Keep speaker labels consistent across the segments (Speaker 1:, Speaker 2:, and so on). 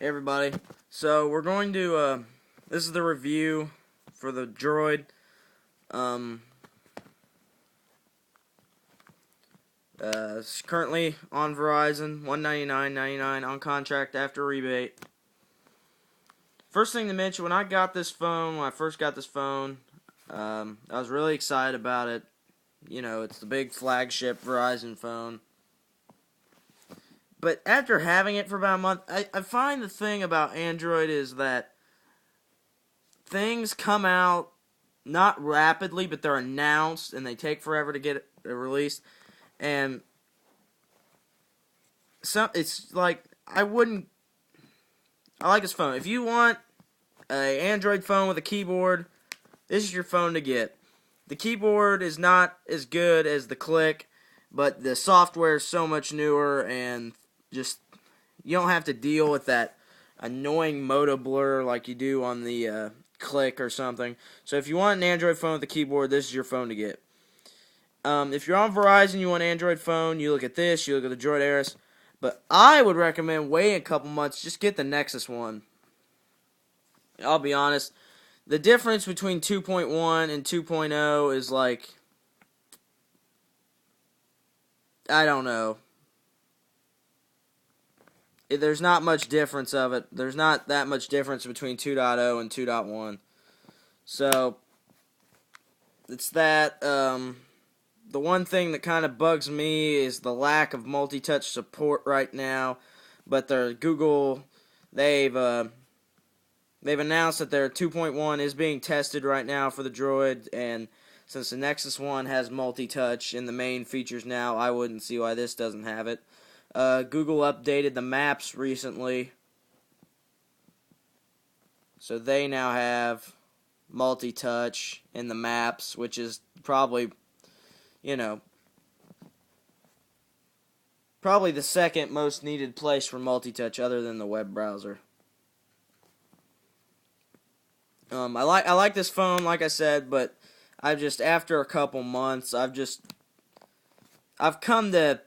Speaker 1: Hey everybody, so we're going to, this is the review for the Droid. It's currently on Verizon, $199.99 on contract after rebate. First thing to mention, when I first got this phone, I was really excited about it. You know, it's the big flagship Verizon phone. But after having it for about a month, I find the thing about Android is that things come out not rapidly, but they're announced and they take forever to get released. And it's like I like this phone. If you want an Android phone with a keyboard, this is your phone to get. The keyboard is not as good as the Click, but the software is so much newer, and just you don't have to deal with that annoying moto blur like you do on the Click or something. So if you want an Android phone with a keyboard, this is your phone to get. If you're on Verizon, you want an Android phone, you look at this, you look at the Droid Ares. But I would recommend waiting a couple months, just get the Nexus one. I'll be honest, the difference between 2.1 and 2.0 is like, I don't know. There's not much difference of it. There's not that much difference between 2.0 and 2.1. So, it's that. The one thing that kind of bugs me is the lack of multi-touch support right now. But they've announced that their 2.1 is being tested right now for the Droid, and since the Nexus One has multi-touch in the main features now, I wouldn't see why this doesn't have it. Google updated the maps recently, so they now have multi-touch in the maps, which is probably, probably the second most needed place for multi-touch other than the web browser. I like this phone, like I said, but after a couple months, I've come to,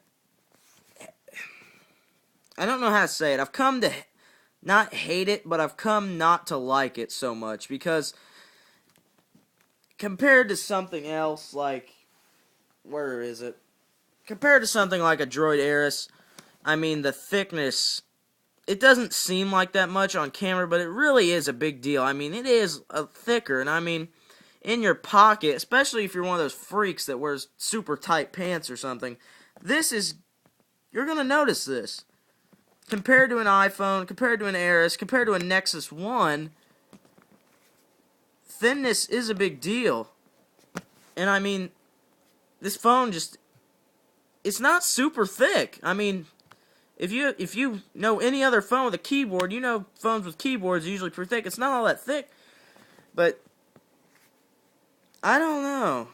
Speaker 1: I don't know how to say it. I've come to not hate it, but I've come not to like it so much, because compared to something else, like, where is it? Compared to something like a Droid Ares, I mean, the thickness, it doesn't seem like that much on camera, but it really is a big deal. I mean, it is thicker, and I mean, in your pocket, especially if you're one of those freaks that wears super tight pants or something, you're going to notice this. Compared to an iPhone, compared to an Ares, compared to a Nexus One, thinness is a big deal. And I mean, this phone it's not super thick. I mean, if you know any other phone with a keyboard, you know phones with keyboards are usually pretty thick. It's not all that thick, but I don't know.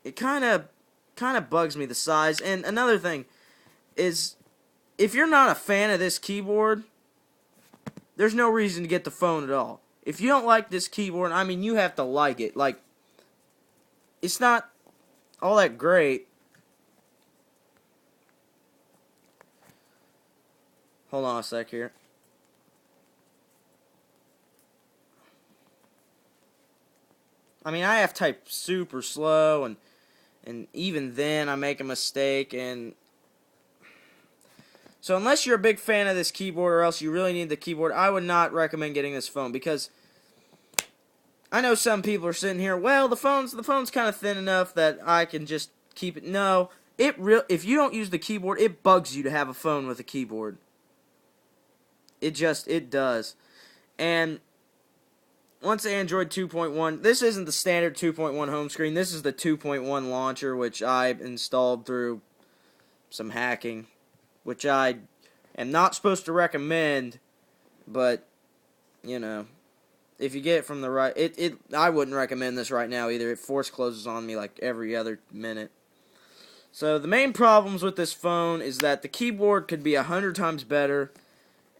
Speaker 1: It kind of bugs me, the size. And another thing is, if you're not a fan of this keyboard, there's no reason to get the phone at all. If you don't like this keyboard, I mean, you have to like it. Like, it's not all that great. Hold on a sec here. I mean, I have typed super slow, and even then I make a mistake, and so unless you're a big fan of this keyboard or else you really need the keyboard, I would not recommend getting this phone, because I know some people are sitting here, well, the phone's kind of thin enough that I can just keep it. No, if you don't use the keyboard, it bugs you to have a phone with a keyboard. It does. And once Android 2.1, this isn't the standard 2.1 home screen. This is the 2.1 launcher, which I installed through some hacking, which I am not supposed to recommend, but, if you get it from the right, I wouldn't recommend this right now either. It force closes on me like every other minute. So the main problems with this phone is that the keyboard could be 100 times better,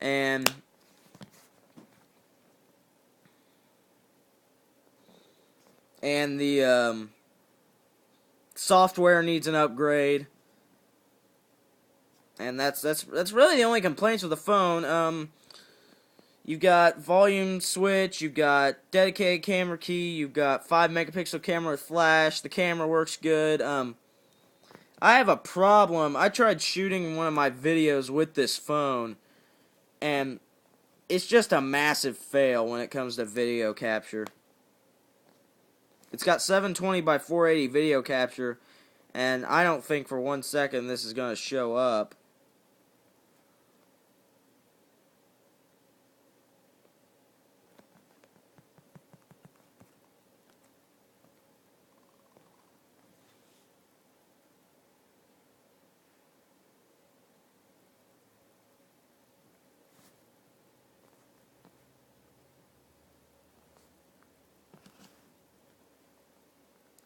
Speaker 1: and the software needs an upgrade. And that's really the only complaints with the phone. You've got volume switch, you've got dedicated camera key, you've got 5 megapixel camera with flash, the camera works good. I have a problem. I tried shooting one of my videos with this phone, and it's just a massive fail when it comes to video capture. It's got 720 by 480 video capture, and I don't think for 1 second this is going to show up.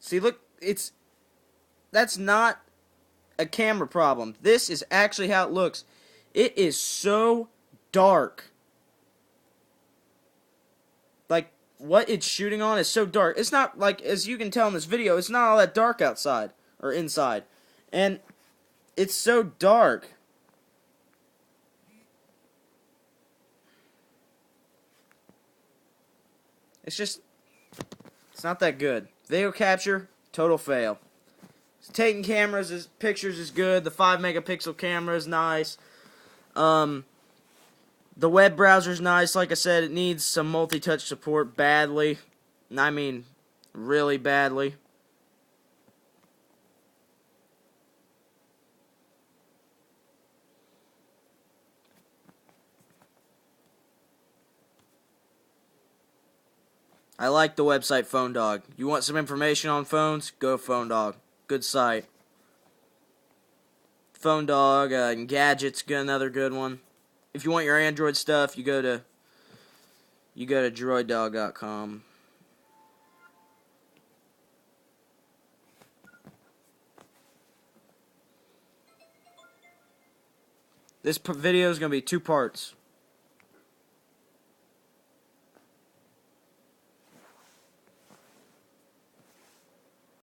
Speaker 1: See, look, that's not a camera problem. This is actually how it looks. It is so dark. Like, what it's shooting on is so dark. It's not, like, as you can tell in this video, it's not all that dark outside, or inside. And it's so dark. It's not that good. Video capture, total fail. Taking pictures is good. The 5 megapixel camera is nice. The web browser's nice. Like I said, it needs some multi-touch support badly. I mean, really badly. I like the website Phone Dog. You want some information on phones? Go Phone Dog. Good site. Phone Dog and Gadgets, another good one. If you want your Android stuff, you go to droiddog.com. This video is going to be 2 parts.